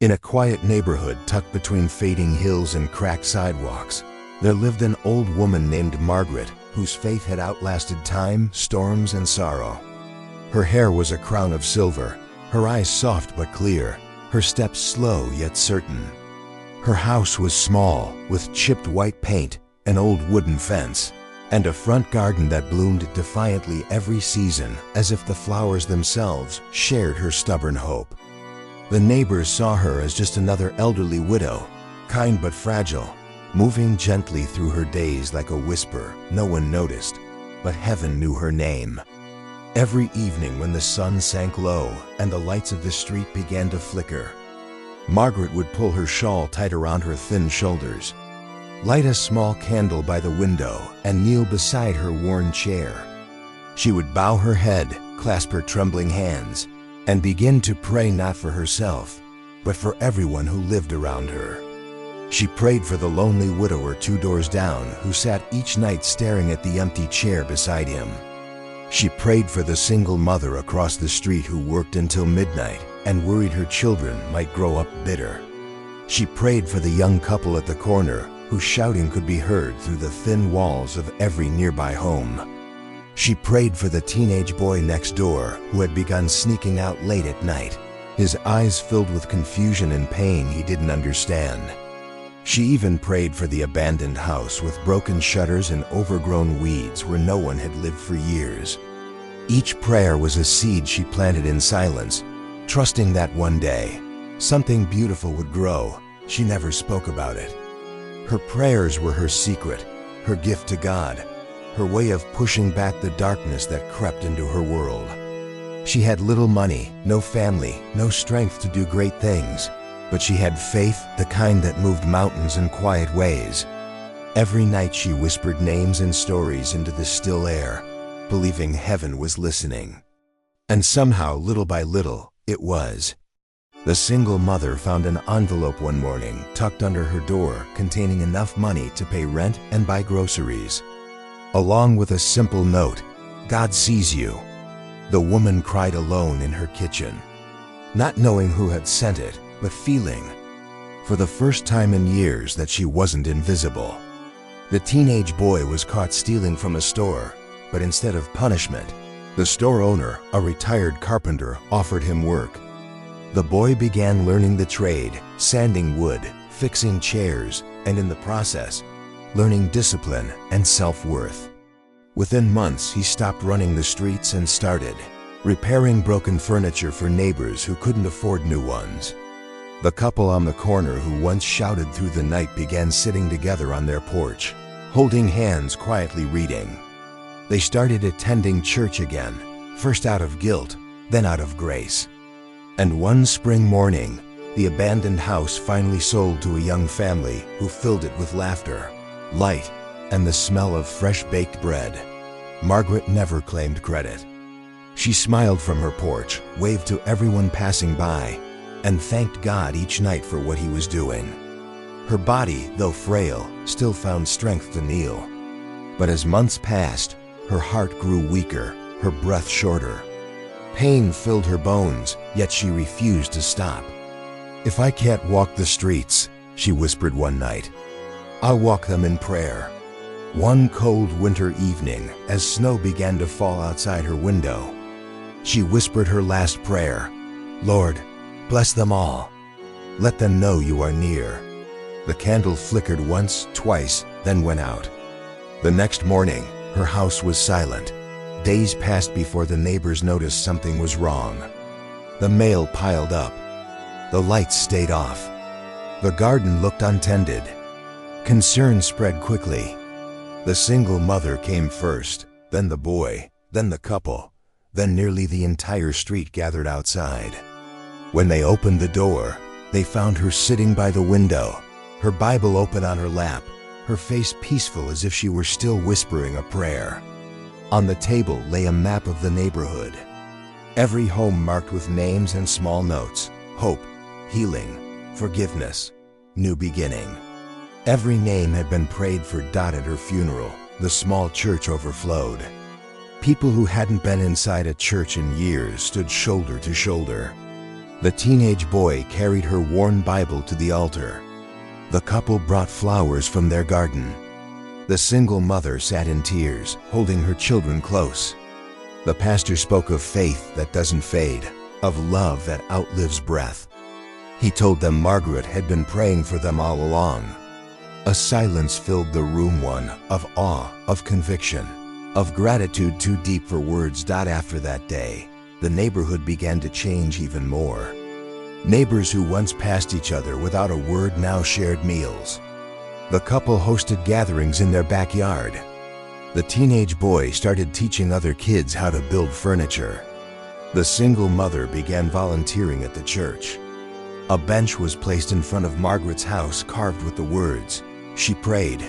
In a quiet neighborhood tucked between fading hills and cracked sidewalks, there lived an old woman named Margaret, whose faith had outlasted time, storms, and sorrow. Her hair was a crown of silver, her eyes soft but clear, her steps slow yet certain. Her house was small, with chipped white paint, an old wooden fence, and a front garden that bloomed defiantly every season, as if the flowers themselves shared her stubborn hope. The neighbors saw her as just another elderly widow, kind but fragile, moving gently through her days like a whisper no one noticed, but heaven knew her name. Every evening when the sun sank low and the lights of the street began to flicker, Margaret would pull her shawl tight around her thin shoulders, light a small candle by the window, and kneel beside her worn chair. She would bow her head, clasp her trembling hands, and begin to pray not for herself, but for everyone who lived around her. She prayed for the lonely widower 2 doors down who sat each night staring at the empty chair beside him. She prayed for the single mother across the street who worked until midnight and worried her children might grow up bitter. She prayed for the young couple at the corner whose shouting could be heard through the thin walls of every nearby home. She prayed for the teenage boy next door who had begun sneaking out late at night, his eyes filled with confusion and pain he didn't understand. She even prayed for the abandoned house with broken shutters and overgrown weeds where no one had lived for years. Each prayer was a seed she planted in silence, trusting that one day something beautiful would grow. She never spoke about it. Her prayers were her secret, her gift to God, her way of pushing back the darkness that crept into her world. She had little money, no family, no strength to do great things, but she had faith, the kind that moved mountains in quiet ways. Every night she whispered names and stories into the still air, believing heaven was listening. And somehow, little by little, it was. The single mother found an envelope one morning tucked under her door containing enough money to pay rent and buy groceries. Along with a simple note, "God sees you." The woman cried alone in her kitchen, not knowing who had sent it, but feeling, for the first time in years, that she wasn't invisible. The teenage boy was caught stealing from a store, but instead of punishment, the store owner, a retired carpenter, offered him work. The boy began learning the trade, sanding wood, fixing chairs, and in the process, learning discipline and self-worth. Within months, he stopped running the streets and started repairing broken furniture for neighbors who couldn't afford new ones. The couple on the corner who once shouted through the night began sitting together on their porch, holding hands, quietly reading. They started attending church again, first out of guilt, then out of grace. And one spring morning, the abandoned house finally sold to a young family who filled it with laughter, light, and the smell of fresh-baked bread. Margaret never claimed credit. She smiled from her porch, waved to everyone passing by, and thanked God each night for what he was doing. Her body, though frail, still found strength to kneel. But as months passed, her heart grew weaker, her breath shorter. Pain filled her bones, yet she refused to stop. "If I can't walk the streets," she whispered one night, "I'll walk them in prayer." One cold winter evening, as snow began to fall outside her window, she whispered her last prayer, "Lord, bless them all. Let them know you are near." The candle flickered once, twice, then went out. The next morning, her house was silent. Days passed before the neighbors noticed something was wrong. The mail piled up. The lights stayed off. The garden looked untended. Concern spread quickly. The single mother came first, then the boy, then the couple, then nearly the entire street gathered outside. When they opened the door, they found her sitting by the window, her Bible open on her lap, her face peaceful as if she were still whispering a prayer. On the table lay a map of the neighborhood. Every home marked with names and small notes: hope, healing, forgiveness, new beginning. Every name had been prayed for. At her funeral, the small church overflowed. People who hadn't been inside a church in years stood shoulder to shoulder. The teenage boy carried her worn Bible to the altar. The couple brought flowers from their garden. The single mother sat in tears, holding her children close. The pastor spoke of faith that doesn't fade, of love that outlives breath. He told them Margaret had been praying for them all along. A silence filled the room, one of awe, of conviction, of gratitude too deep for words. After that day, the neighborhood began to change even more. Neighbors who once passed each other without a word now shared meals. The couple hosted gatherings in their backyard. The teenage boy started teaching other kids how to build furniture. The single mother began volunteering at the church. A bench was placed in front of Margaret's house, carved with the words, "She prayed,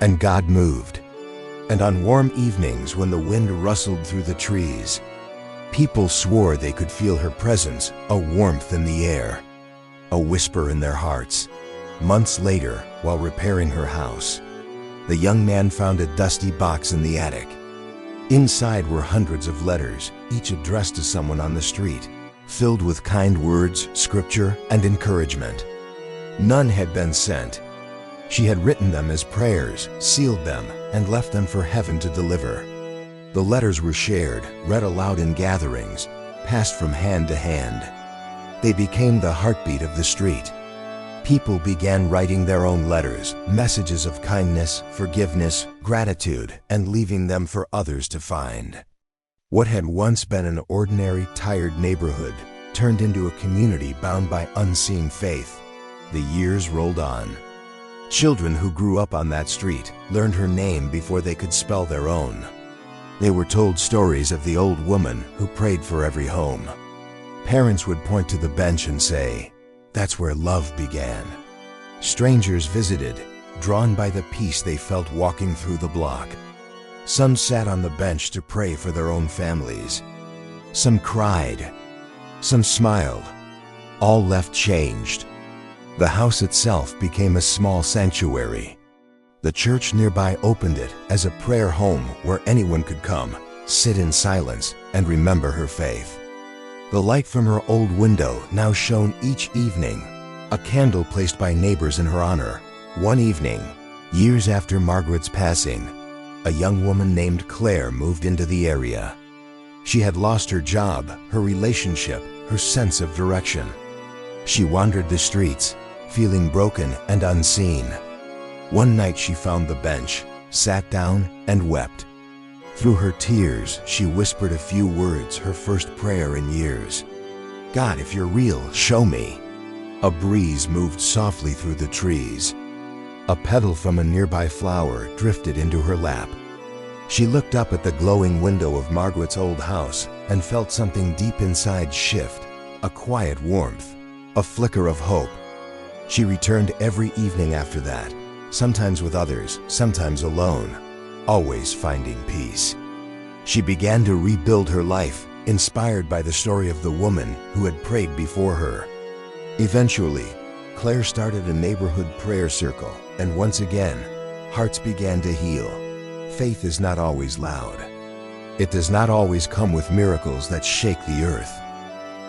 and God moved." And on warm evenings when the wind rustled through the trees, people swore they could feel her presence, a warmth in the air, a whisper in their hearts. Months later, while repairing her house, the young man found a dusty box in the attic. Inside were hundreds of letters, each addressed to someone on the street, filled with kind words, scripture, and encouragement. None had been sent. She had written them as prayers, sealed them, and left them for heaven to deliver. The letters were shared, read aloud in gatherings, passed from hand to hand. They became the heartbeat of the street. People began writing their own letters, messages of kindness, forgiveness, gratitude, and leaving them for others to find. What had once been an ordinary, tired neighborhood turned into a community bound by unseen faith. The years rolled on. Children who grew up on that street learned her name before they could spell their own. They were told stories of the old woman who prayed for every home. Parents would point to the bench and say, "That's where love began." Strangers visited, drawn by the peace they felt walking through the block. Some sat on the bench to pray for their own families. Some cried. Some smiled. All left changed. The house itself became a small sanctuary. The church nearby opened it as a prayer home where anyone could come, sit in silence, and remember her faith. The light from her old window now shone each evening, a candle placed by neighbors in her honor. One evening, years after Margaret's passing, a young woman named Claire moved into the area. She had lost her job, her relationship, her sense of direction. She wandered the streets, feeling broken and unseen. One night she found the bench, sat down, and wept. Through her tears, she whispered a few words, her first prayer in years. "God, if you're real, show me." A breeze moved softly through the trees. A petal from a nearby flower drifted into her lap. She looked up at the glowing window of Margaret's old house and felt something deep inside shift, a quiet warmth, a flicker of hope. She returned every evening after that, sometimes with others, sometimes alone, always finding peace. She began to rebuild her life, inspired by the story of the woman who had prayed before her. Eventually, Claire started a neighborhood prayer circle, and once again, hearts began to heal. Faith is not always loud. It does not always come with miracles that shake the earth.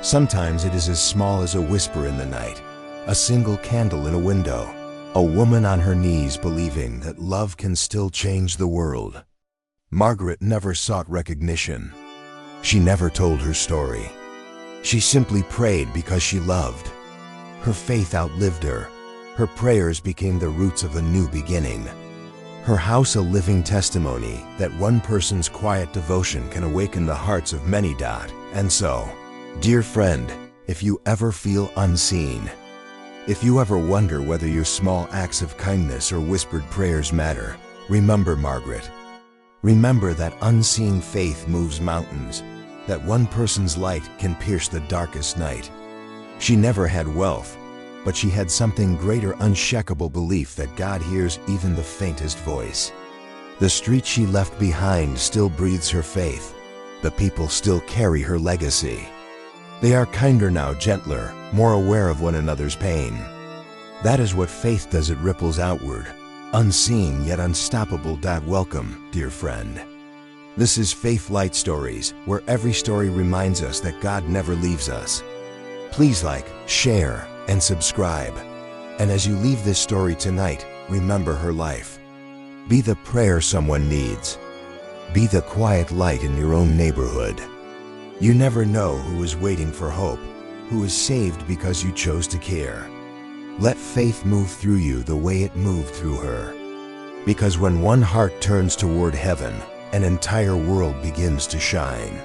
Sometimes it is as small as a whisper in the night, a single candle in a window, a woman on her knees believing that love can still change the world. Margaret never sought recognition. She never told her story. She simply prayed because she loved. Her faith outlived her. Her prayers became the roots of a new beginning. Her house a living testimony that one person's quiet devotion can awaken the hearts of many. And so, dear friend, if you ever feel unseen, if you ever wonder whether your small acts of kindness or whispered prayers matter, remember Margaret. Remember that unseen faith moves mountains, that one person's light can pierce the darkest night. She never had wealth, but she had something greater, unshakable belief that God hears even the faintest voice. The street she left behind still breathes her faith. The people still carry her legacy. They are kinder now, gentler, more aware of one another's pain. That is what faith does, it ripples outward, unseen yet unstoppable. Welcome, dear friend. This is Faith Light Stories, where every story reminds us that God never leaves us. Please like, share, and subscribe. And as you leave this story tonight, remember her life. Be the prayer someone needs. Be the quiet light in your own neighborhood. You never know who is waiting for hope, who is saved because you chose to care. Let faith move through you the way it moved through her. Because when one heart turns toward heaven, an entire world begins to shine.